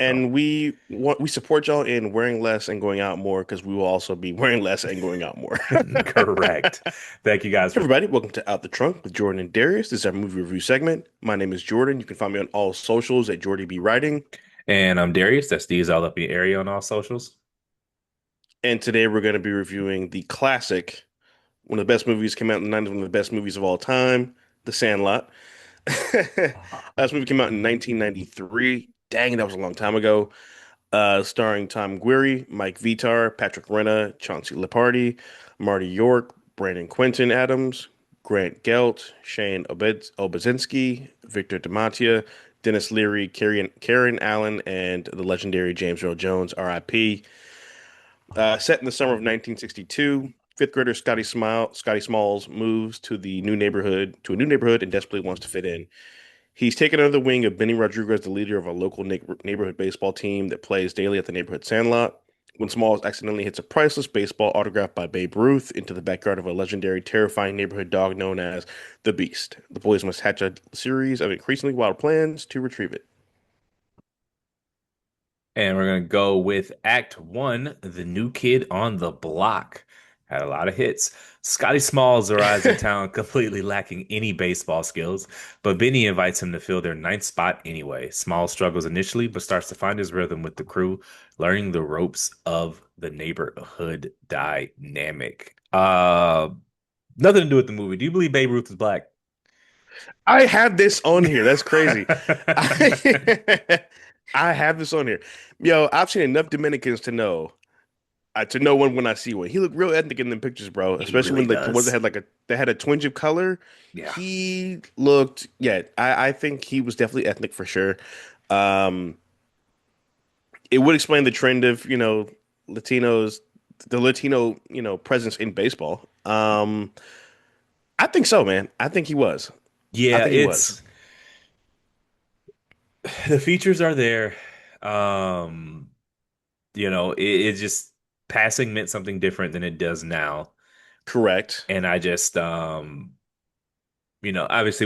So And we support y'all in wearing less and going out more because we will also be wearing less and going out more. correct. Thank you guys Hey for. everybody, welcome to Out the Trunk with Jordan and Darius. This is our movie review segment. My name is Jordan. You can find me on all socials at Jordy B Writing. And I'm Darius. That's D's all up in the area on all socials. And today we're going to be reviewing the classic, one of the best movies came out in the 90s, one of the best movies of all time, The Sandlot. This movie came out in 1993. Dang, that was a long time ago. Starring Tom Guiri, Mike Vitar, Patrick Renna, Chauncey Lepardi, Marty York, Brandon Quintin Adams, Grant Gelt, Shane Obazinski, Victor DeMattia, Dennis Leary, Karen Allen, and the legendary James Earl Jones, RIP. Set in the summer of 1962, fifth grader Scotty Smalls moves to a new neighborhood and desperately wants to fit in. He's taken under the wing of Benny Rodriguez, the leader of a local neighborhood baseball team that plays daily at the neighborhood sandlot. When Smalls accidentally hits a priceless baseball autographed by Babe Ruth into the backyard of a legendary, terrifying neighborhood dog known as the Beast, the boys must hatch a series of increasingly wild plans to retrieve it. And we're gonna go with Act One, The New Kid on the Block. Had a lot of hits. Scotty Smalls arrives in town completely lacking any baseball skills, but Benny invites him to fill their ninth spot anyway. Smalls struggles initially, but starts to find his rhythm with the crew, learning the ropes of the neighborhood dynamic. Nothing to do with the movie. Do you believe Babe Ruth is black? I have this on here. That's crazy. I, I have this on here. Yo, I've seen enough Dominicans to know one when I see one. He looked real ethnic in them pictures, bro. He Especially really when like the ones that does. had that had a twinge of color. Yeah. He looked, yeah. I think he was definitely ethnic for sure. Um, it would explain the trend of Latinos, the Latino presence in baseball. I think so, man. I think he was. I Yeah, think he was. it's the features are there. Um, it just passing meant something different than it does now. Correct. And I just obviously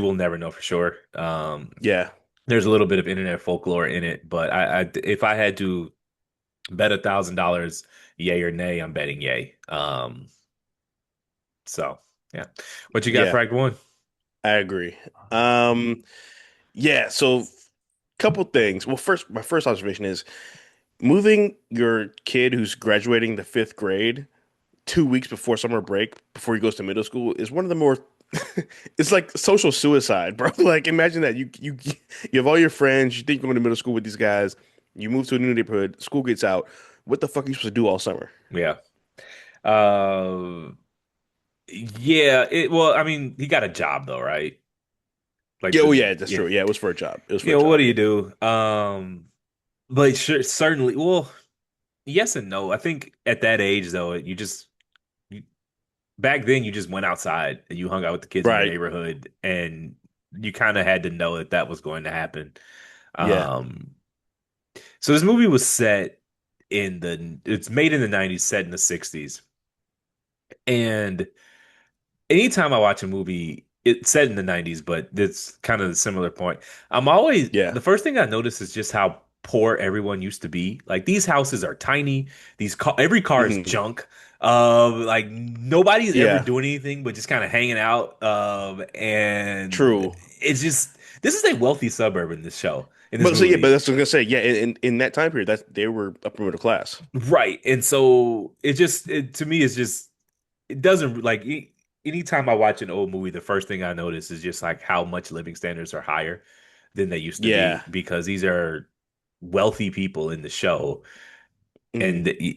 we'll never know for sure. Yeah. There's a little bit of internet folklore in it, but if I had to bet $1,000, yay or nay, I'm betting yay. So yeah. What you got for Yeah. Act One? I agree. Um, yeah. So, couple things. Well, first, my first observation is moving your kid who's graduating the fifth grade 2 weeks before summer break, before he goes to middle school, is one of the more it's like social suicide, bro. Like imagine that you have all your friends, you think you're going to middle school with these guys, you move to a new neighborhood, school gets out. What the fuck are you supposed to do all summer? Yeah. Uh, yeah, well, I mean, he got a job though, right? Like Yeah, oh the yeah, that's yeah. true. Yeah, it was for a job. It was for a What job. do you do? But sure, certainly, well, yes and no. I think at that age though, you, back then you just went outside and you hung out with the kids in your Right. neighborhood and you kind of had to know that that was going to happen. Yeah. Um, so this movie was set it's made in the 90s, set in the 60s. And anytime I watch a movie, it's set in the 90s, but it's kind of a similar point. Yeah. The first thing I notice is just how poor everyone used to be. Like these houses are tiny. Every car is Hmm. junk. Like nobody's ever Yeah. doing anything but just kind of hanging out. And True. it's just this is a wealthy suburb in this show, in this But so yeah, but movie. that's what I was gonna say. Yeah, in that time period, that they were upper middle class. Right. And so to me it's just it doesn't like anytime I watch an old movie, the first thing I notice is just like how much living standards are higher than they used to Yeah. be because these are wealthy people in the show. Hmm. And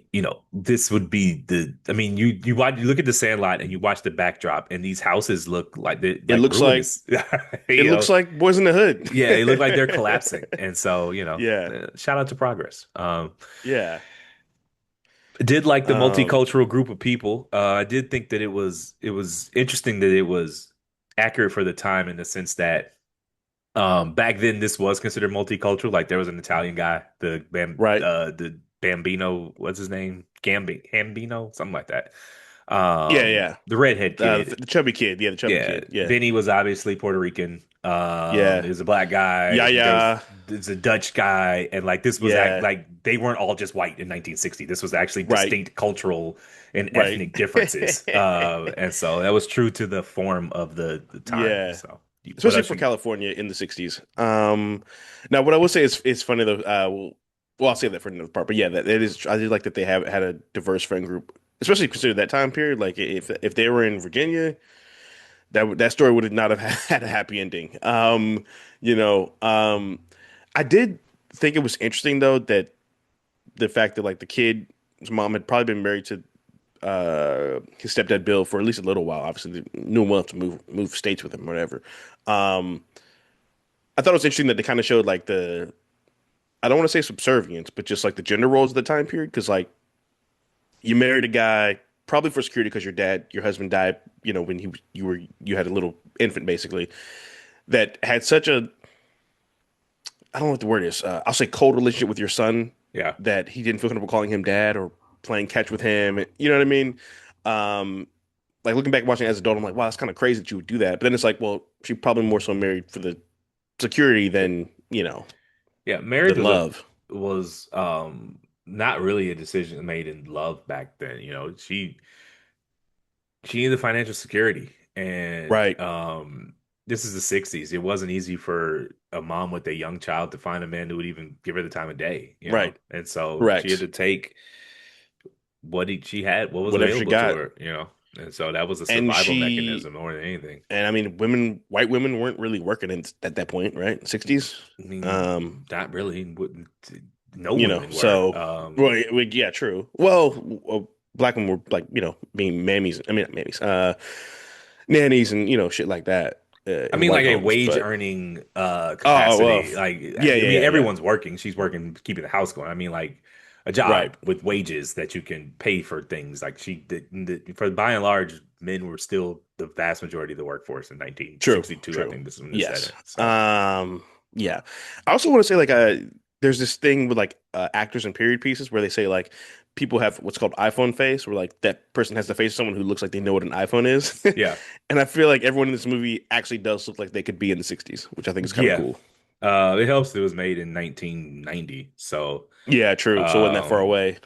this would be I mean, you look at the Sandlot and you watch the backdrop, and these houses look like they It like looks like ruinous. it You looks know, like Boys in the Hood. yeah, they look like they're collapsing. And so, Yeah. shout out to progress. Yeah. Did like the Um, multicultural group of people. I did think that it was interesting that it was accurate for the time in the sense that back then this was considered multicultural. Like there was an Italian guy, right. the Bambino, what's his name? Gambino, something like that. Yeah, yeah. The redhead kid. The chubby kid. Yeah, the chubby Yeah, kid. Yeah. Benny was obviously Puerto Rican. Yeah. He was a black Yeah, guy. yeah. There's a Dutch guy, and like this was Yeah. like they weren't all just white in 1960. This was actually Right. distinct cultural and Right. ethnic differences. And so that was true to the form of the time. Yeah. So what Especially else for you? California in the 60s. Now what I will say is it's funny though. Well, I'll save that for another part. But yeah, that it is. I do like that they have had a diverse friend group, especially considered that time period. Like if they were in Virginia, that story would not have had a happy ending. You know, I did think it was interesting though that the fact that like the kid's mom had probably been married to his stepdad Bill for at least a little while. Obviously, they knew him well enough to move states with him, or whatever. Um, I thought it was interesting that they kind of showed like the I don't want to say subservience, but just like the gender roles of the time period. Because like you married a guy probably for security because your husband died, when you had a little infant basically that had such a I don't know what the word is. I'll say cold relationship with your son Yeah, that he didn't feel comfortable calling him dad or playing catch with him. You know what I mean? Um, like looking back watching it as an adult, I'm like, wow, that's kind of crazy that you would do that. But then it's like, well, she probably more so married for the security than yeah. Marriage than love. was not really a decision made in love back then. She needed financial security, and Right, this is the 60s. It wasn't easy for a mom with a young child to find a man who would even give her the time of day. right, And so she had correct. to take she had, what was Whatever she available to got, her. And so that was a and survival she mechanism more than anything. and I mean, white women weren't really working at that point, right? 60s. I mean, Um, not really. Wouldn't No women were. so yeah, true. Well, black women were like, being mammies. I mean, not mammies, nannies, and shit like that I in mean, white like a homes. wage But earning well, capacity. Like, I yeah, yeah, mean, yeah, yeah. everyone's working. She's working, keeping the house going. I mean, like a Right. job with wages that you can pay for things. Like for by and large, men were still the vast majority of the workforce in True. 1962. I True. think this is when they said Yes. it. So Yeah. I also want to say like there's this thing with like actors and period pieces where they say like people have what's called iPhone face, where like that person has the face of someone who looks like they know what an iPhone is. yeah, And I feel like everyone in this movie actually does look like they could be in the 60s, which I think is kind of yeah. cool. It helps. It was made in 1990. So Yeah, true. So it wasn't that far um, away.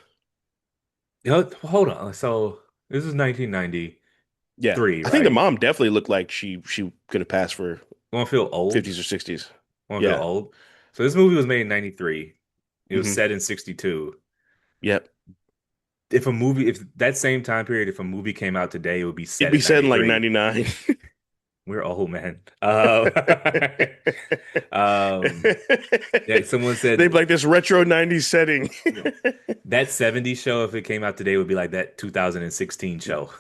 hold on. So this is 1993, Yeah. I think the right? mom definitely looked like she could have passed for Want to feel old? 50s or 60s. Want to feel Yeah. old? So this movie was made in 93. It was Hmm. set in 62. Yep. If that same time period, if a movie came out today, it would be It'd set be in said in like 93. 99. We're old, man. Yeah, someone They'd be said, like this retro 90s setting. you know, that 70s show, if it came out today, would be like that 2016 show.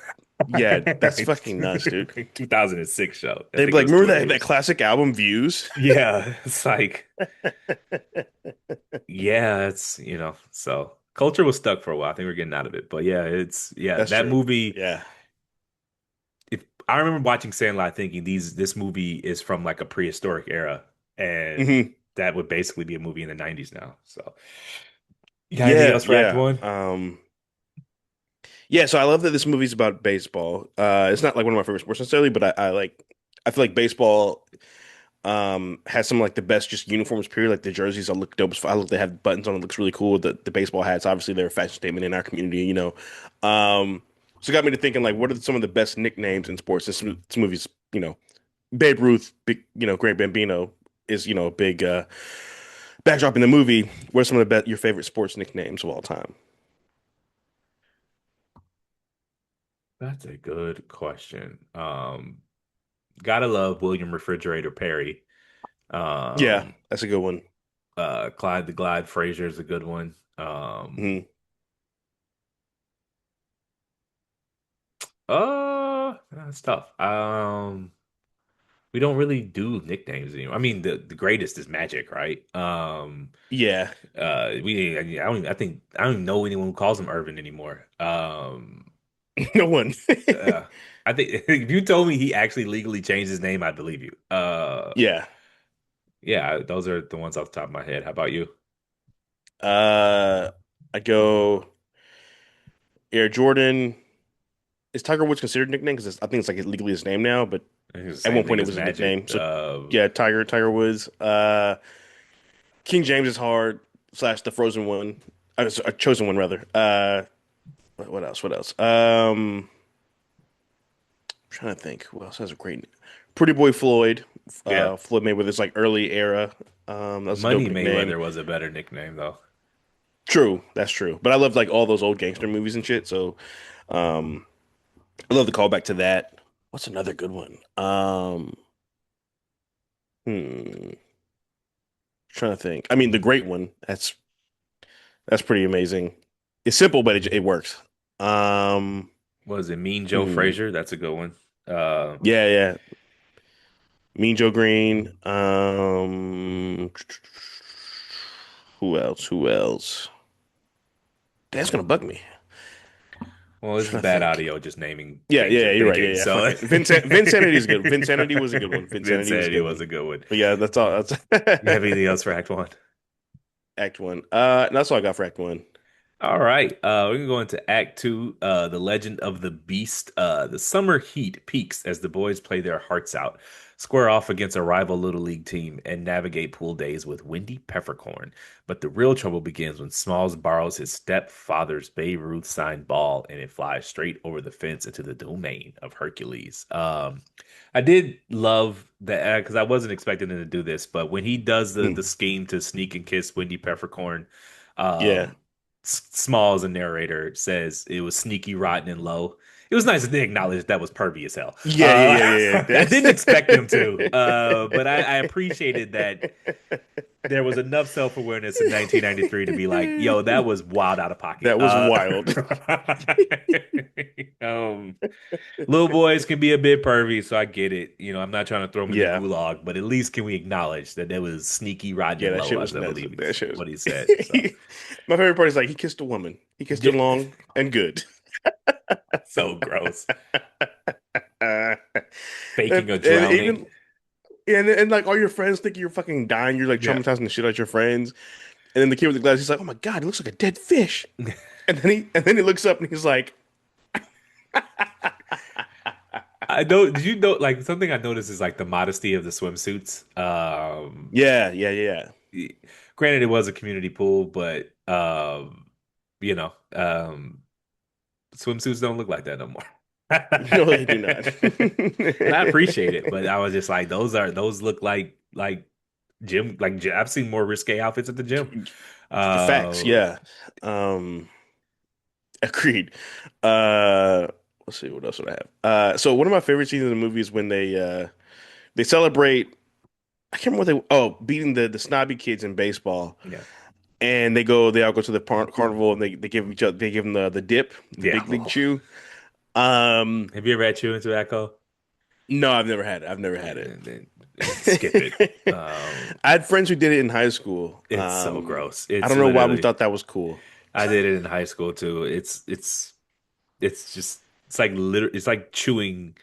Yeah, that's fucking nuts, dude. 2006 show. I They'd think be it like, was remember two that years. classic album Views? Yeah, it's like, yeah, so culture was stuck for a while. I think we're getting out of it. But yeah, That's that true. movie. Yeah. If I remember watching Sandlot thinking this movie is from like a prehistoric era, and Hmm. that would basically be a movie in the 90s now. So you got anything Yeah, else for Act yeah. One? Yeah, so I love that this movie's about baseball. It's not like one of my favorite sports necessarily, but I feel like baseball has some like the best just uniforms period. Like the jerseys all look dope as fuck. I look they have buttons on it, looks really cool. The baseball hats, obviously they're a fashion statement in our community. So it got me to thinking like what are some of the best nicknames in sports? This movie's, Babe Ruth, big, Great Bambino is, a big backdrop in the movie. What are some of your favorite sports nicknames of all time? That's a good question. Gotta love William Refrigerator Perry. Yeah, Um, that's a good one. Clyde the Glide Frazier is a good one. Hmm. That's tough. We don't really do nicknames anymore. I mean, the greatest is Magic, right? Yeah, I don't even know anyone who calls him Irvin anymore. no one. Uh, I think if you told me he actually legally changed his name, I'd believe you. Yeah. Yeah, those are the ones off the top of my head. How about you? I go Air Jordan. is Tiger Woods considered a nickname? Because I think it's like legally his name now, but I think it's the at same one thing point it as was his Magic. nickname. So yeah, Tiger Woods. King James is hard slash the Frozen one. A chosen one rather. What else? What else? I'm trying to think. Who else has a great Pretty Boy Floyd. Yeah. Floyd Mayweather's like early era. That's a dope Money nickname. Mayweather was a better nickname though. True, that's true. But I love like all those old gangster movies and shit. So um I love the callback to that. What's another good one? Hmm. Trying to think. I mean, the great one. That's pretty amazing. It's simple, but it works. Um, What is it? Mean Joe hmm. Frazier? That's a good one. Uh, Yeah, yeah. Mean Joe Green. Who else? Who else? That's gonna bug me. well, this is Trying to bad think. audio just naming Yeah, things yeah, you're you're right. Yeah, thinking. yeah. Fuck So it. Vincenity is good. Vincenity was a good one. Vincenity was a Insanity good was one. a good one. But yeah, that's all. You have That's anything else for Act One? Act One. That's all I got for Act One. All right, we can go into Act Two. The Legend of the Beast. The summer heat peaks as the boys play their hearts out, square off against a rival Little League team, and navigate pool days with Wendy Peppercorn. But the real trouble begins when Smalls borrows his stepfather's Babe Ruth signed ball, and it flies straight over the fence into the domain of Hercules. I did love that because I wasn't expecting him to do this, but when he does the Hmm. scheme to sneak and kiss Wendy Peppercorn. Yeah. Um, Small as a narrator says it was sneaky, rotten, and low. It was nice that they acknowledged that was pervy as hell. Yeah, yeah, yeah, I didn't expect them to, yeah. but I appreciated that there was enough self-awareness in 1993 to be like, "Yo, that was wild out of pocket." That was wild. Um, Little boys can be a bit pervy, so I get it. I'm not trying to throw them in the Yeah. gulag, but at least can we acknowledge that there was sneaky, rotten, Yeah, and that low, shit was as I nuts. believe That is shit was what he said. So, My favorite part is like he kissed a woman. He kissed her yeah, long and good. so gross. Uh, Faking a and drowning. even and like all your friends think you're fucking dying. You're like Yeah. traumatizing the shit out your friends. And then the kid with the glasses, he's like, "Oh my God, he looks like a dead fish." And then he looks up and he's like, I know. Did you know? Like something I noticed is like the modesty of the swimsuits. "Yeah, yeah, yeah." Granted, it was a community pool, but you know, swimsuits don't look like that no more. No, they do not. And I appreciate it, but I was just like, those look like gym. I've seen more risque outfits at the gym. Facts, Uh, yeah. Um, Agreed. Uh, let's see, what else would I have? So one of my favorite scenes in the movie is when they celebrate. I can't remember what beating the snobby kids in baseball, yeah, and they all go to the carnival and they give each other they give them the dip, the yeah. big league chew. Um, Have you ever had you into Echo? no, I've never had it. I've never had it. Then skip it. I had friends who did it in high school. It's so gross. I It's don't know why we literally. thought that was cool. I did it in high school too. It's just it's like chewing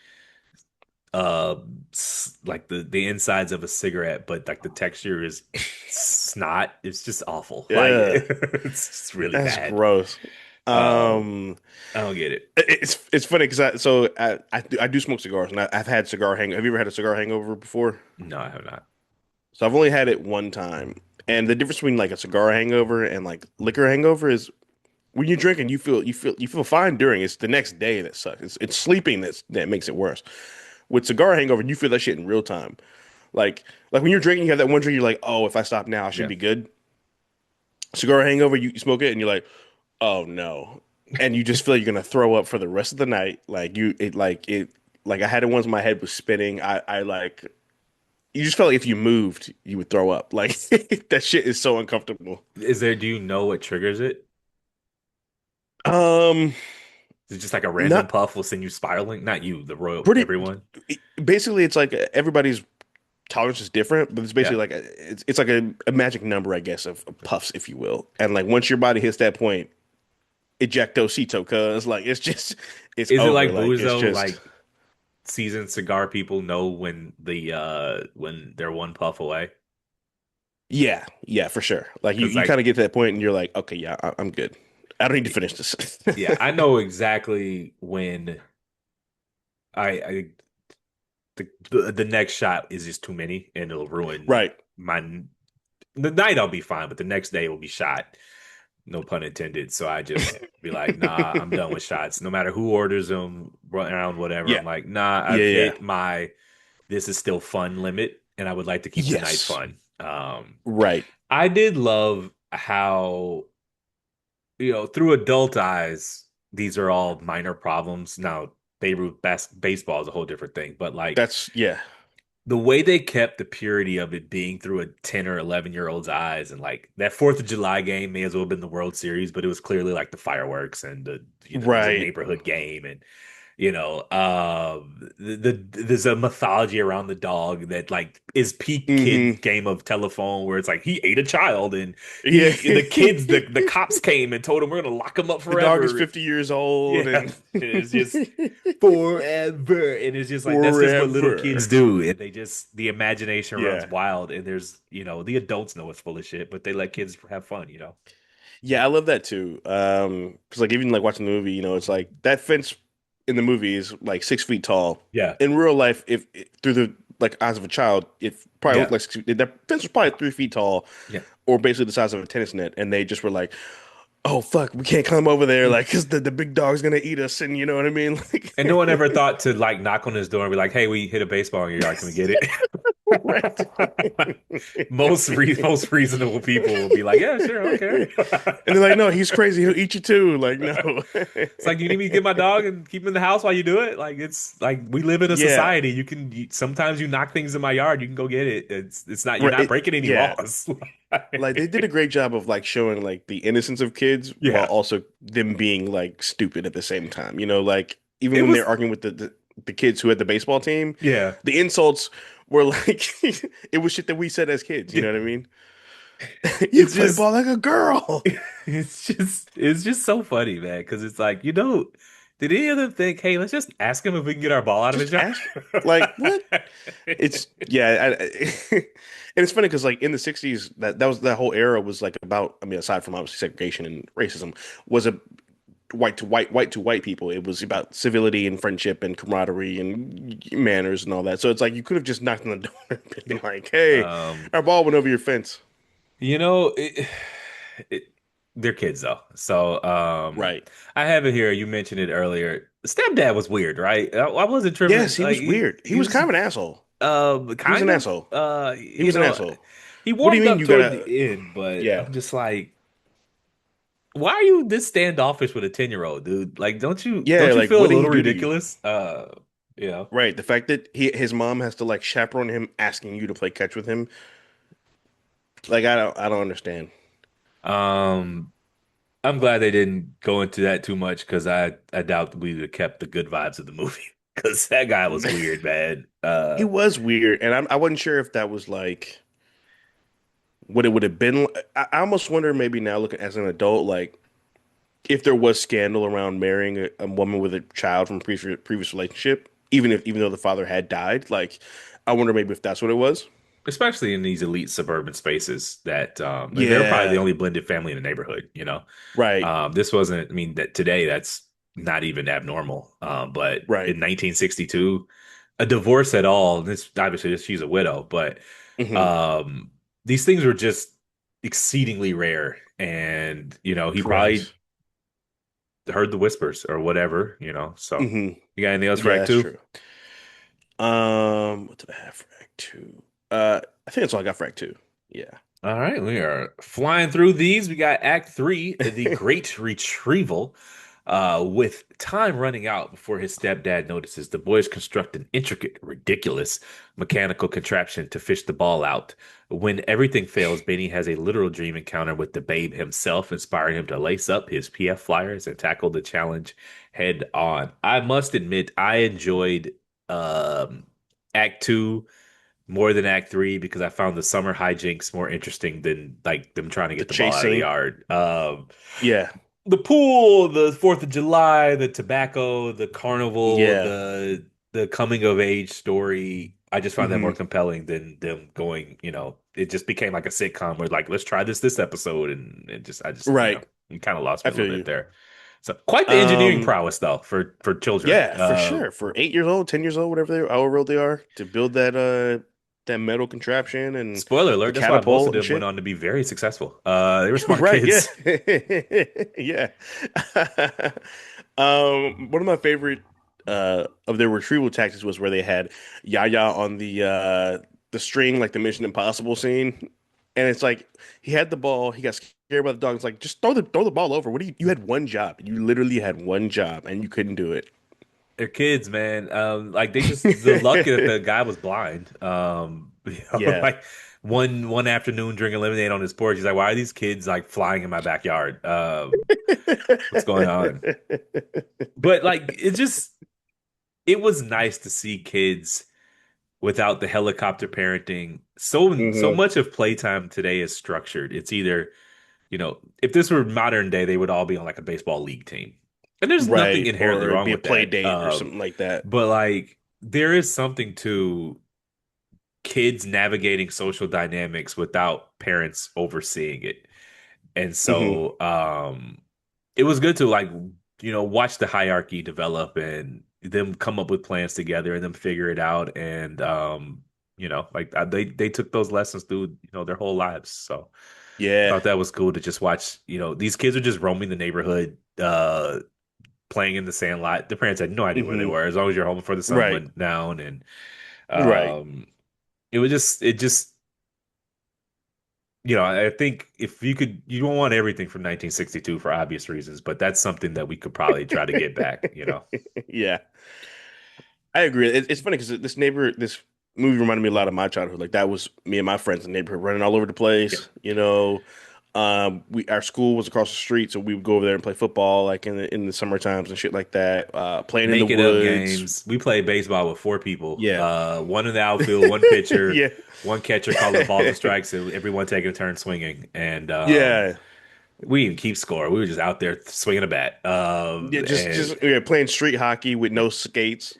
like the insides of a cigarette, but like the texture is snot. It's just awful. Like Yeah, it's just really that's bad. gross. Um, Um, I don't get it. it's funny because I do smoke cigars and I've had cigar hang. Have you ever had a cigar hangover before? No, I have not. So I've only had it one time, and the difference between like a cigar hangover and like liquor hangover is when you're drinking, you feel fine during. It's the neit's day that sucks. It's sleeping that makes it worse. With cigar hangover, you feel that shit in real time. Like when you're drinking, you have that one drink, you're like, oh, if I stop now, I should Yeah. be good. Cigar hangover, you smoke it, and you're like, oh no, and you just feel like you're gonna throw up for the rest of the night. Like I had it once, my head was spinning. I like you just felt like if you moved, you would throw up. Like that shit is so uncomfortable. Do you know what triggers it? Um, Is it just like a random not puff will send you spiraling? Not you, the royal, pretty. everyone. Basically, it's like everybody's tolerance is different, but it's basically Yeah. like it's like a magic number, I guess, of puffs, if you will. And like once your body hits that point, ejectocito, cuz like it's Is it over. like Like booze it's though? just Like seasoned cigar people know when they're one puff away. yeah, yeah, for sure. Like you Because you kind like of get to that point and you're like, okay, yeah, I'm good. I don't need to finish this. yeah, I know exactly when. I the next shot is just too many, and it'll ruin Right. my the night. I'll be fine, but the next day will be shot. No pun intended. So I just be like, nah, I'm done with shots. No matter who orders them, run around, whatever. Yeah. I'm like, nah, Yeah. I've Yeah. hit my this is still fun limit, and I would like to keep the night Yes. fun. Right. I did love how, through adult eyes, these are all minor problems. Now, Babe Ruth baseball is a whole different thing, but like That's yeah. the way they kept the purity of it being through a 10 or 11-year-old's eyes, and like that 4th of July game may as well have been the World Series, but it was clearly like the fireworks and it was a Right. neighborhood game. And there's a mythology around the dog that like is peak kid Hmm. game of telephone, where it's like he ate a child, and Yeah. the kids, the cops came and told him we're gonna lock him up The dog is forever. 50 years old Yeah, and it's just forever, and it's just like that's just what little forever. kids do, and they just the imagination runs Yeah. wild, and there's the adults know it's full of shit, but they let kids have fun. Yeah, I love that too. Because like even like watching the movie, it's like that fence in the movie is like 6 feet tall. Yeah, In real life, if through the like eyes of a child, it probably looked yeah, like 6 feet. That fence was probably 3 feet tall, yeah. or basically the size of a tennis net. And they just were like, "Oh fuck, we can't climb over there, like, because the big dog's gonna eat us." And you know what I mean? And no Like, one ever thought to like knock on his door and be like, "Hey, we hit a baseball in your yard. Can we get it?" right. Most reasonable people will be like, "Yeah, sure, okay." And they're like, "No, he's crazy. He'll eat you too." Like, no. It's like, you need me to get my dog and keep him in the house while you do it. Like, it's like we live in a Yeah. society. Sometimes you knock things in my yard. You can go get it. It's not you're Right. not breaking any Yeah. laws. Like they did a great job of like showing like the innocence of kids while Yeah, also them being like stupid at the same time. Like even it when they're was. arguing with the kids who had the baseball team, Yeah, the insults were like it was shit that we said as kids. You yeah. know what I mean? You It's play just ball like a girl. it's just so funny, man. Because it's like did any of them think, hey, let's just ask him if we can get our ball out of his Just yard? ask. Like what? It's yeah, and it's funny because like in the '60s, that was that whole era was like about. I mean, aside from obviously segregation and racism, was a white to white people. It was about civility and friendship and camaraderie and manners and all that. So it's like you could have just knocked on the door and been like, "Hey, Um, our ball went over your fence." You know, it, they're kids though. So Right. I have it here. You mentioned it earlier. Stepdad was weird, right? I wasn't tripping. Yes, he Like was weird. He he was was kind of an asshole. He was kind an of asshole. He was an asshole. he What do you warmed mean up you toward gotta? the end, but Yeah. I'm just like, why are you this standoffish with a 10-year-old, dude? Like, Yeah, don't you like feel a what did he little do to you? ridiculous? You know. Right. The fact that his mom has to like chaperone him asking you to play catch with him. Like I don't understand. Um I'm glad they didn't go into that too much, because I doubt we would have kept the good vibes of the movie, because that guy was weird, man. He was weird, and I wasn't sure if that was like what it would have been. I almost wonder maybe now looking as an adult, like if there was scandal around marrying a woman with a child from previous relationship, even though the father had died, like I wonder maybe if that's what it was. Especially in these elite suburban spaces that they're probably the Yeah, only blended family in the neighborhood. right, This wasn't, I mean, that today that's not even abnormal. But right. in 1962, a divorce at all, this obviously she's a widow, but Hmm. um, these things were just exceedingly rare. And, he probably Correct. heard the whispers or whatever. So Hmm. you got anything else for Yeah, Act that's Two? true. What did I have for Act Two? I think that's all I got for Act Two. Yeah. All right, we are flying through these. We got Act Three, The Great Retrieval. With time running out before his stepdad notices, the boys construct an intricate, ridiculous mechanical contraption to fish the ball out. When everything fails, Benny has a literal dream encounter with the babe himself, inspiring him to lace up his PF flyers and tackle the challenge head on. I must admit, I enjoyed Act Two more than Act Three, because I found the summer hijinks more interesting than like them trying to The get the ball out of the chasing. yard. Yeah. The pool, the 4th of July, the tobacco, the carnival, Yeah. the coming of age story. I just find that more Hmm. compelling than them going. It just became like a sitcom where like let's try this episode, and I just Right. you kind of lost I me a little feel bit you. there. So quite the engineering Um, prowess though for children. yeah, for sure. For 8 years old, 10 years old, whatever they, however old they are, to build that metal contraption and Spoiler the alert, that's why most of catapult and them went shit. on to be very successful. They were smart Right, yeah. kids. Yeah. One of my favorite of their retrieval tactics was where they had Yaya on the string, like the Mission Impossible scene. And it's like he had the ball, he got scared by the dog. It's like just throw the ball over. What do you had one job. You literally had one job and you couldn't do it. They're kids, man. Like they just the luck that the guy was blind. Yeah. Like one afternoon drinking lemonade on his porch, he's like, "Why are these kids like flying in my backyard? What's going on?" But like it was nice to see kids without the helicopter parenting. So hmm much of playtime today is structured. It's either, if this were modern day, they would all be on like a baseball league team. And there's nothing Right. inherently Or it'd wrong be a with play that. date or something like that. But like there is something to kids navigating social dynamics without parents overseeing it. And hmm so it was good to like, watch the hierarchy develop and them come up with plans together and them figure it out. And like they took those lessons through, their whole lives. So I Yeah. thought that was cool to just watch, these kids are just roaming the neighborhood, playing in the sandlot. The parents had no idea where they hmm were, as long as you're home before the sun Right. went down. And Right. um it just I think if you don't want everything from 1962 for obvious reasons, but that's something that we could probably try to get back. Yeah. I agree. It's funny because this movie reminded me a lot of my childhood. Like that was me and my friends in the neighborhood running all over the Yep. place. Our school was across the street, so we would go over there and play football, like in the summer times and shit like that. Playing in the Make it up woods. games. We played baseball with four people. Yeah, One in the outfield, one pitcher, yeah, one catcher calling balls and strikes, and everyone taking a turn swinging. And yeah, we didn't keep score. We were just out there swinging a bat. yeah. Just And just yeah, playing street hockey with no skates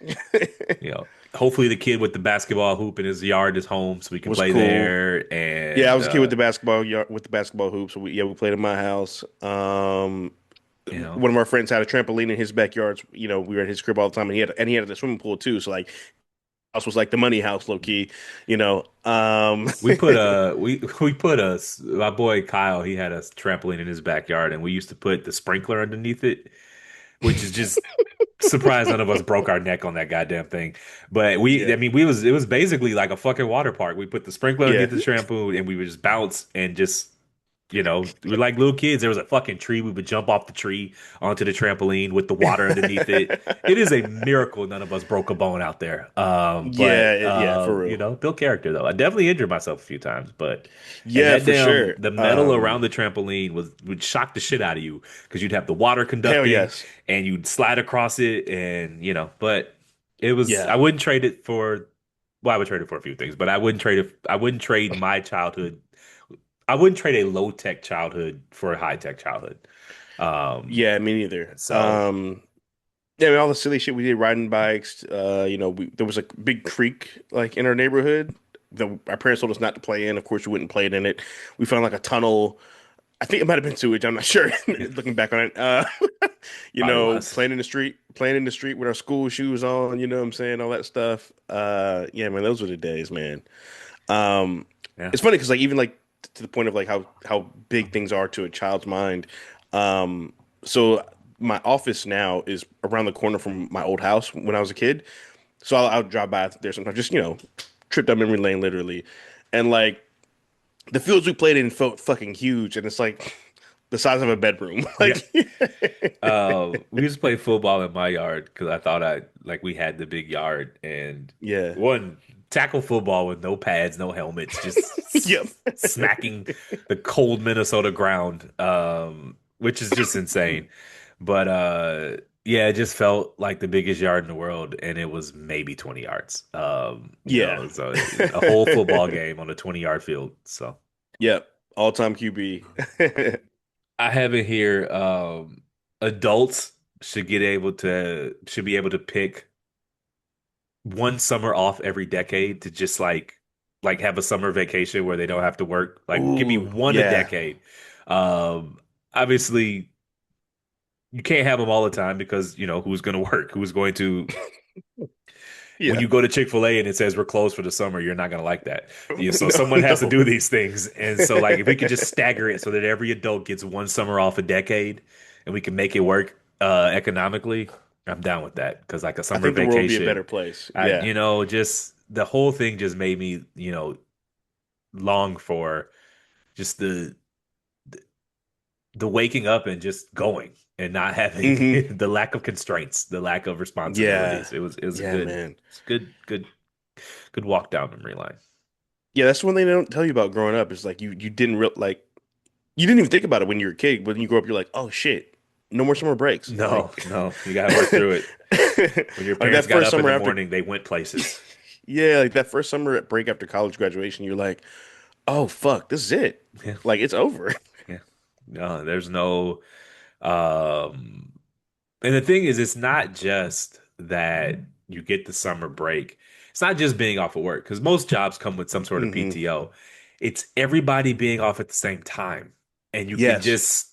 you know, hopefully the kid with the basketball hoop in his yard is home so we can was play cool. there. Yeah, I And was a kid with the basketball with the basketball hoop. So we played in my house. you know, One of our friends had a trampoline in his backyard. We were at his crib all the time, and he had a swimming pool too. So like, house was like the money house, low key. You know, we put a we put a my boy Kyle, he had a trampoline in his backyard and we used to put the sprinkler underneath it, which is just surprised none of us broke our neck on that goddamn thing. But yeah, I mean, it was basically like a fucking water park. We put the sprinkler yeah, underneath the trampoline and we would just bounce and just, we were like little kids. There was a fucking tree. We would jump off the tree onto the trampoline with the water underneath it. It is a miracle none of us broke a bone out there. yeah, yeah, for real. Built character though. I definitely injured myself a few times, and Yeah, that for damn sure. the metal around the trampoline would shock the shit out of you because you'd have the water Hell conducting yes. and you'd slide across it, and but it was Yeah, I wouldn't trade it for. Well, I would trade it for a few things, but I wouldn't trade my childhood. I wouldn't trade a low tech childhood for a high tech childhood. Um, yeah, me neither. so Yeah, I mean, all the silly shit we did, riding bikes. There was a big creek like in our neighborhood that our parents told us not to play in. Of course, we wouldn't play it in it. We found like a tunnel. I think it might have been sewage. I'm not sure. yeah, Looking back on it, probably was. playing in the street with our school shoes on. You know what I'm saying? All that stuff. Yeah, man, those were the days, man. Um, Yeah. it's funny because like even like to the point of like how big things are to a child's mind. So my office now is around the corner from my old house when I was a kid. So I'll drive by there sometimes, just trip down memory lane literally, and like the fields we played in felt fucking huge, and it's like the size of a bedroom. Yeah. Like, We used to play football in my yard because I thought we had the big yard and yeah, one tackle football with no pads, no helmets, just yep, smacking the cold Minnesota ground, which is just insane. But yeah, it just felt like the biggest yard in the world, and it was maybe 20 yards. yeah, So a whole football game on a 20-yard field. So yep. All time QB. I have it here. Adults should be able to pick one summer off every decade to just like have a summer vacation where they don't have to work. Like give me Ooh, one a yeah. decade. Obviously you can't have them all the time because, who's going to work? Who's going to when Yeah. you go to Chick-fil-A and it says we're closed for the summer, you're not going to like that. So No, someone has to no. do these things. And so like if we could just stagger it so that every adult gets one summer off a decade and we can make it work economically, I'm down with that. Because like a I summer think the world would be a better vacation, place. Yeah. just the whole thing just made me, long for just the waking up and just going and not having Hmm. the lack of constraints, the lack of Yeah. responsibilities. It was a Yeah, good, man. it's good walk down memory line. Yeah, that's one thing they don't tell you about growing up is like you didn't real like you didn't even think about it when you were a kid, but when you grow up, you're like, oh shit, no more summer breaks. No, Like, no, you gotta work through it. When your like that parents got first up in summer the after, morning, they went places. yeah, like that first summer at break after college graduation, you're like, oh fuck, this is it. Yeah, Like it's over. yeah. No, there's no um and the thing is it's not just that you get the summer break. It's not just being off of work because most jobs come with some sort of Hmm. PTO. It's everybody being off at the same time. And you can Yes. just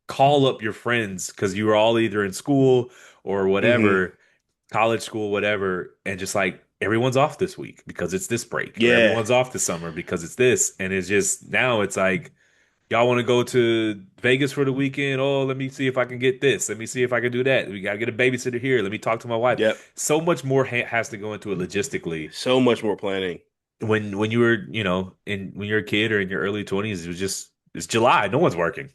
call up your friends because you were all either in school or Hmm. whatever, college school, whatever, and just like everyone's off this week because it's this break, or Yeah. everyone's off this summer because it's this. And it's just now it's like, y'all want to go to Vegas for the weekend? Oh, let me see if I can get this. Let me see if I can do that. We got to get a babysitter here. Let me talk to my wife. Yep. So much more has to go into it logistically. So much more planning. When you were, in when you're a kid or in your early 20s, it's July. No one's working.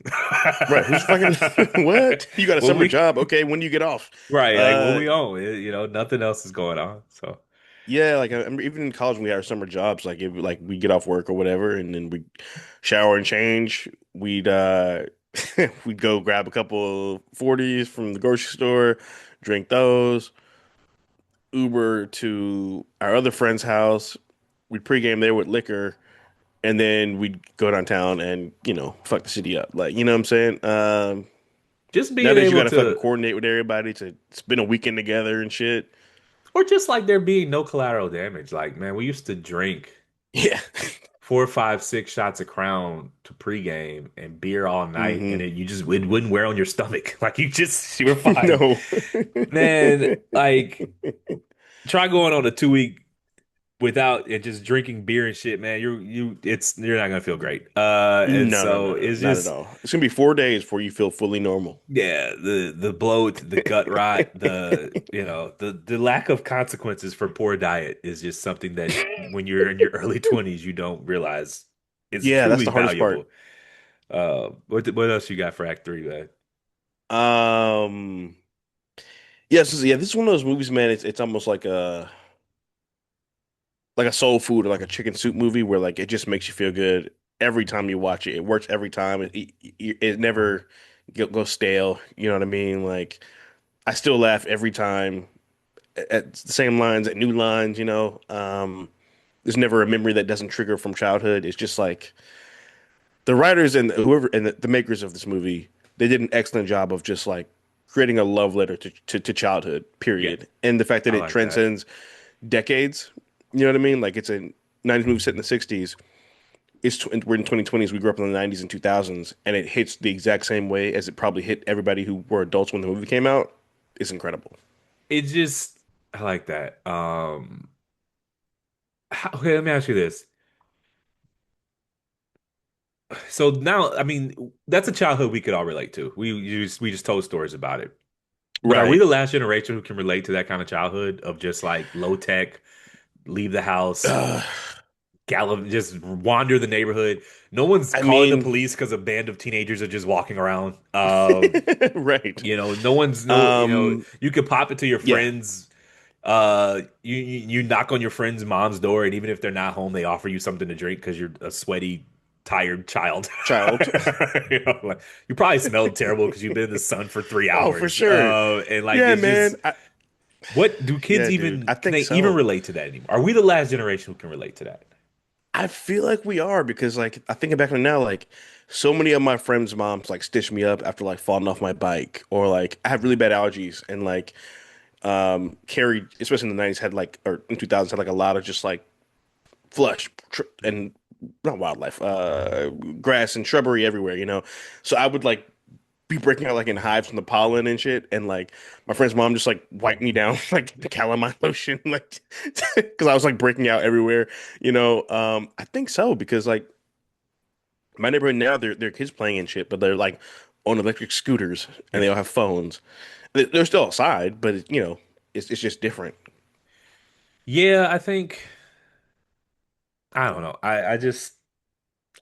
Right. Who's fucking what? You got a Well, summer we job. Okay, when do you get off? right, like what Uh we own, nothing else is going on. So yeah, like I remember even in college when we had our summer jobs, like if like we get off work or whatever and then we shower and change, we'd we'd go grab a couple of 40s from the grocery store, drink those, Uber to our other friend's house. We'd pregame there with liquor, and then we'd go downtown and, fuck the city up. Like, you know what I'm saying? just being Nowadays you able gotta fucking to, coordinate with everybody to spend a weekend together and shit. or just like there being no collateral damage. Like, man, we used to drink Yeah. 4, 5, 6 shots of Crown to pregame and beer all night, and Hmm. it wouldn't wear on your stomach. Like you were fine. No. Man, like try going on a 2 week without and just drinking beer and shit, man. You're not gonna feel great. And No, no, so no, no, it's not at just, all. It's gonna be 4 days before you feel fully normal. yeah, the bloat, the gut rot, the lack of consequences for poor diet is just something that when you're in your early 20s you don't realize is Yeah, that's truly the hardest part. valuable. What else you got for Act Three, man? Um, yeah, this is one of those movies, man. It's almost like a soul food or like a chicken soup movie where like it just makes you feel good every time you watch it. It works every time. It never goes stale. You know what I mean? Like I still laugh every time at the same lines, at new lines. There's never a memory that doesn't trigger from childhood. It's just like the writers and whoever and the makers of this movie, they did an excellent job of just like creating a love letter to childhood, Yeah, period. And the fact that I it like that. transcends decades. You know what I mean? Like it's a 90s movie set in the 60s. We're in 2020s. We grew up in the 90s and 2000s, and it hits the exact same way as it probably hit everybody who were adults when the movie came out. It's incredible. It just I like that. Okay, let me ask you this. So now, I mean, that's a childhood we could all relate to. We just told stories about it. But are we Right. the last generation who can relate to that kind of childhood of just like low tech, leave the house, Uh, gallop, just wander the neighborhood? No one's I calling the mean, police because a band of teenagers are just walking around. right. No one's Um, you could pop it to your yeah, friends. You knock on your friend's mom's door, and even if they're not home, they offer you something to drink because you're a sweaty, tired child. child. Like, you probably smelled terrible because you've been in the sun for three Oh, for hours. sure. And like Yeah, it's man. just what do kids Yeah, dude. I even can think they even so. relate to that anymore? Are we the last generation who can relate to that? I feel like we are because like I think back on it now, like so many of my friends' moms like stitched me up after like falling off my bike or like I have really bad allergies and like carried especially in the 90s had like or in 2000s had like a lot of just like and not wildlife grass and shrubbery everywhere. So I would like be breaking out like in hives from the pollen and shit. And like my friend's mom just like wiped me down like the calamine lotion, like because I was like breaking out everywhere. I think so because like my neighborhood now, they're kids playing and shit, but they're like on electric scooters and Yeah. they all have phones. They're still outside, but it's just different. Yeah, I think I don't know. I just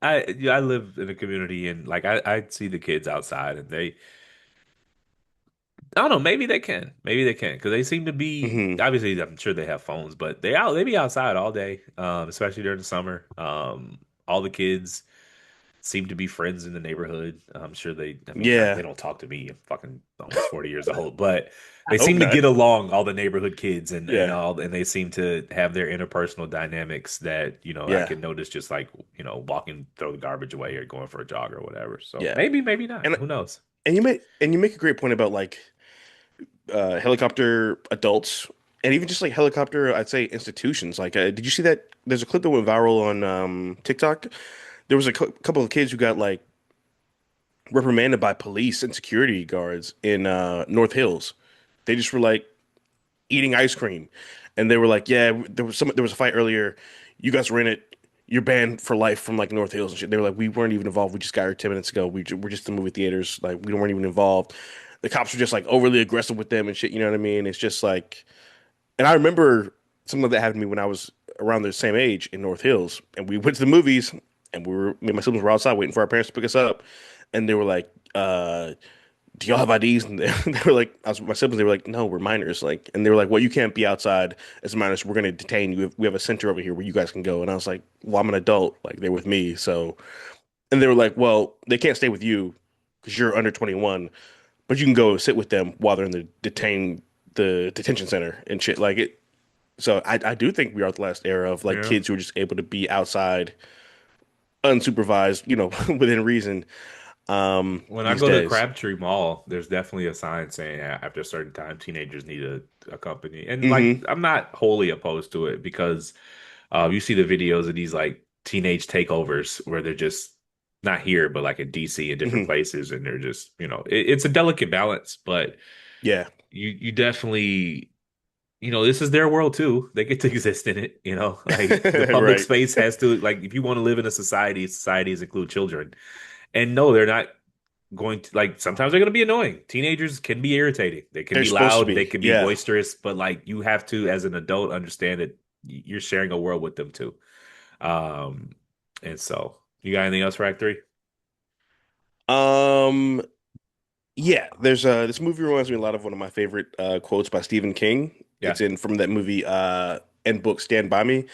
I live in a community and like I see the kids outside and they I don't know, maybe they can because they seem to be Hmm. obviously I'm sure they have phones, but they be outside all day, especially during the summer. All the kids seem to be friends in the neighborhood. I'm sure I mean, Yeah, they don't talk to me. I'm fucking almost 40 years old, but I they hope seem to not. get along, all the neighborhood kids Yeah, and they seem to have their interpersonal dynamics that, I yeah, can notice just like, walking, throw the garbage away or going for a jog or whatever. So yeah. maybe not. And Who knows? and you make a great point about like helicopter adults and even just like helicopter, I'd say institutions. Like, did you see that? There's a clip that went viral on TikTok. There was a couple of kids who got like reprimanded by police and security guards in North Hills. They just were like eating ice cream, and they were like, "Yeah, there was a fight earlier. You guys were in it. You're banned for life from like North Hills and shit." They were like, "We weren't even involved. We just got here 10 minutes ago. We're just in the movie theaters. Like, we weren't even involved." The cops were just like overly aggressive with them and shit. You know what I mean? It's just like, and I remember something like that happened to me when I was around the same age in North Hills, and we went to the movies, and me and my siblings were outside waiting for our parents to pick us up, and they were like, "Do y'all have IDs?" And they were like, my siblings, they were like, "No, we're minors." Like, and they were like, "Well, you can't be outside as minors. We're gonna detain you. We have a center over here where you guys can go." And I was like, "Well, I'm an adult. Like, they're with me." So, and they were like, "Well, they can't stay with you because you're under 21, but you can go sit with them while they're in the detention center and shit." Like it. So I do think we are the last era of like Yeah. kids who are just able to be outside unsupervised, within reason, When I these go to days. Crabtree Mall, there's definitely a sign saying after a certain time, teenagers need a company. And like, Hmm. I'm not wholly opposed to it because you see the videos of these like teenage takeovers where they're just not here, but like in DC and different Hmm. places, and they're just, it's a delicate balance, but Yeah. you definitely, this is their world too. They get to exist in it, like the public Right. space has to, like, if you want to live in a society, societies include children. And no, they're not going to like sometimes they're going to be annoying. Teenagers can be irritating. They can They're be supposed to loud, they be. can be Yeah. boisterous, but like you have to, as an adult, understand that you're sharing a world with them too. Um, and so you got anything else for Act Three? Um, yeah, there's this movie reminds me a lot of one of my favorite quotes by Stephen King. Yeah, It's in from that movie and book Stand By Me.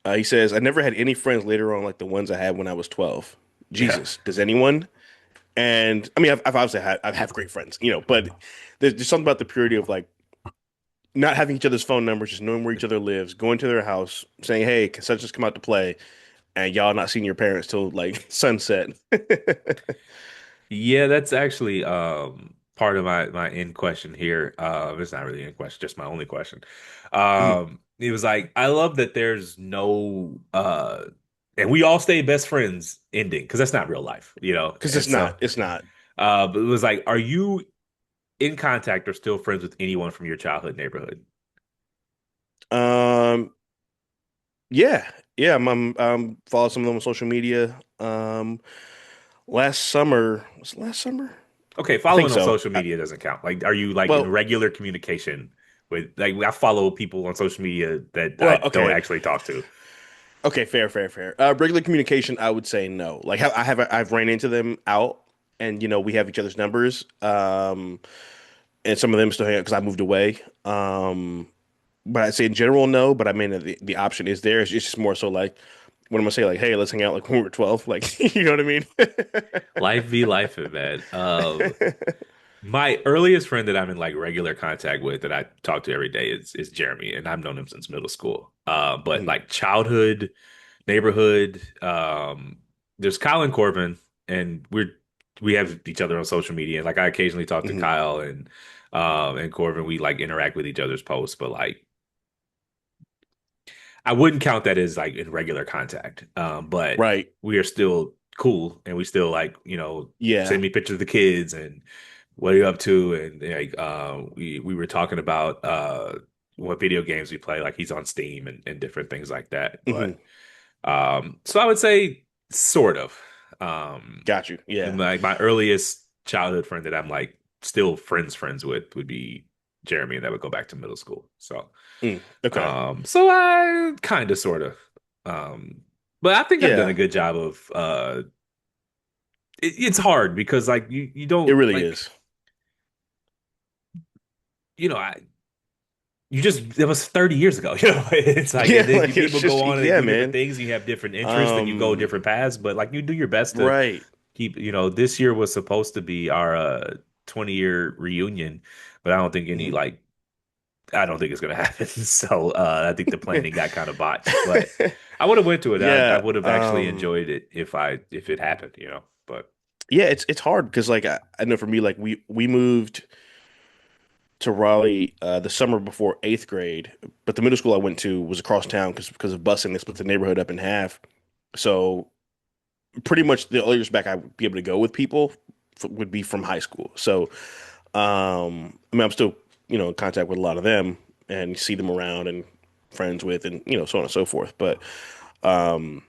He says, "I never had any friends later on like the ones I had when I was 12." yeah. Jesus, does anyone? And I mean, I've obviously had I have great friends, but there's something about the purity of like not having each other's phone numbers, just knowing where each other lives, going to their house, saying, "Hey, can such just come out to play?" And y'all not seeing your parents till like sunset. Yeah, that's actually part of my end question here. It's not really an end question, just my only question. It was like I love that there's no and we all stay best friends ending because that's not real life, Because And it's not. so It's not. but it was like, are you in contact or still friends with anyone from your childhood neighborhood? Um, yeah, yeah. I'm follow some of them on social media. Last summer was it last summer? Okay, I think following on so. social media doesn't count. Like, are you like in Well, regular communication with like I follow people on social media that I well, don't okay, actually talk to. okay, fair, fair, fair. Regular communication, I would say no. Like I've ran into them out, and we have each other's numbers. And some of them still hang out because I moved away. But I'd say in general, no. But I mean, the option is there. It's just more so like when I'm gonna say like, hey, let's hang out like when we were 12. Like, you know what I mean? Life be life, man. My earliest friend that I'm in like regular contact with that I talk to every day is Jeremy, and I've known him since middle school. But Mhm, like childhood, neighborhood, there's Kyle and Corbin, and we have each other on social media. And like I occasionally talk to mhm. Kyle and Corbin. We like interact with each other's posts, but like I wouldn't count that as like in regular contact. But Right. we are still cool, and we still like, Yeah. send me pictures of the kids and what are you up to, and like we were talking about what video games we play. Like he's on Steam and different things like that. Hmm. But so I would say sort of. Um, Got you. Yeah. like my earliest childhood friend that I'm like still friends with would be Jeremy, and that would go back to middle school. So Mm, okay. so I kind of sort of um but I think I've done a Yeah. good job of it's hard because like you It don't really like is. I you just that was 30 years ago. It's like, and Yeah, then like it's people go just on and yeah, do different man. things, you have different interests and you go Um, different paths, but like you do your best to right. keep, this year was supposed to be our 20-year reunion, but Mhm. I don't think it's gonna happen. So I think the planning got kind of botched, but I would have went to it. I Yeah. would have actually enjoyed it if it happened, but Yeah, it's hard because like I know for me, like we moved to Raleigh the summer before eighth grade, but the middle school I went to was across town because of busing. They split the neighborhood up in half. So pretty much the earliest back I'd be able to go with people would be from high school. So I mean, I'm still in contact with a lot of them and see them around and friends with and so on and so forth. But um,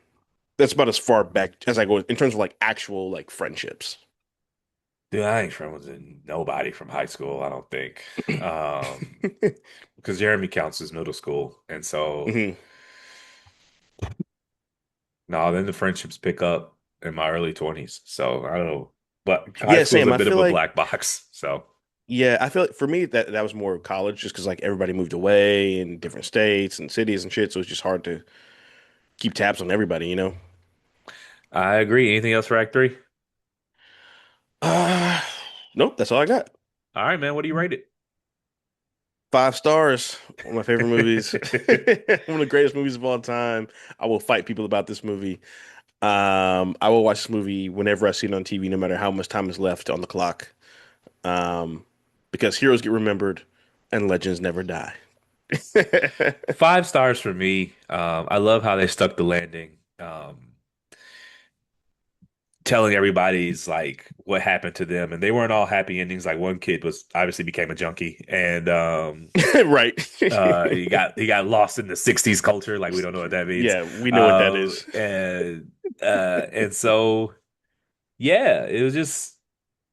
that's about as far back as I go in terms of like actual like friendships. dude, I ain't friends with nobody from high school, I don't think. Because Jeremy counts as middle school. And so, Hmm. no, then the friendships pick up in my early 20s. So I don't know. But high Yeah, school is same. a I bit feel of a like black box. So yeah, I feel like for me that was more college just because like everybody moved away in different states and cities and shit, so it's just hard to keep tabs on everybody. I agree. Anything else for Act 3? Uh, nope, that's all I got. All right, man. What do you rate 5 stars. One of my favorite movies. it? One of the greatest movies of all time. I will fight people about this movie. I will watch this movie whenever I see it on TV, no matter how much time is left on the clock. Um, because heroes get remembered and legends never die. 5 stars for me. I love how they stuck the landing. Telling everybody's like what happened to them, and they weren't all happy endings. Like one kid was obviously became a junkie, and Right. he got lost in the '60s culture. Like we don't know what that means. Yeah, we know what that is. And so yeah, it was just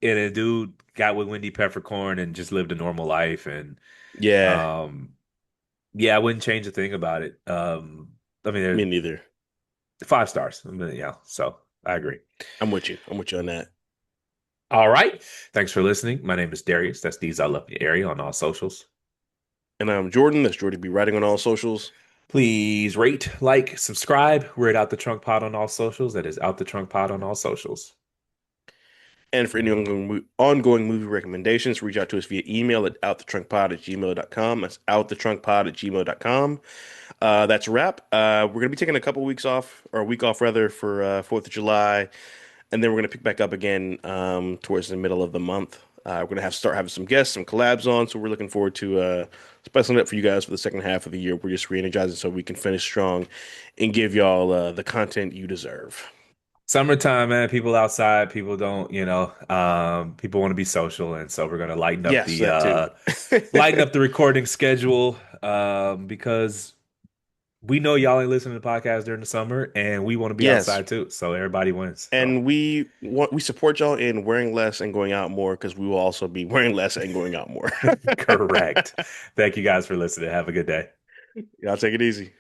and a dude got with Wendy Peppercorn and just lived a normal life, and Yeah, um yeah, I wouldn't change a thing about it. I mean, me they're neither. 5 stars. I mean, yeah, so I agree. I'm with you. I'm with you on that. All right. Thanks for listening. My name is Darius. That's D's I Love the Area on all socials. And I'm Jordan. That's Jordan be writing on all socials. Please rate, like, subscribe. We're at Out the Trunk Pod on all socials. That is Out the Trunk Pod on all socials. And for any ongoing movie recommendations, reach out to us via email at outthetrunkpod@gmail.com. That's outthetrunkpod@gmail.com. That's a wrap. We're going to be taking a couple weeks off, or a week off rather, for 4th of July. And then we're going to pick back up again towards the middle of the month. We're going to start having some guests, some collabs on. So we're looking forward to spicing it up for you guys for the second half of the year. We're just re-energizing so we can finish strong and give y'all the content you deserve. Summertime, man. People outside. People don't, people want to be social, and so we're gonna Yes, that too. lighten up the recording schedule, because we know y'all ain't listening to podcasts during the summer, and we want to be Yes, outside too. So everybody wins. So. and we support y'all in wearing less and going out more because we will also be wearing less and going out more. Correct. Thank you guys for listening. Have a good day. Y'all take it easy.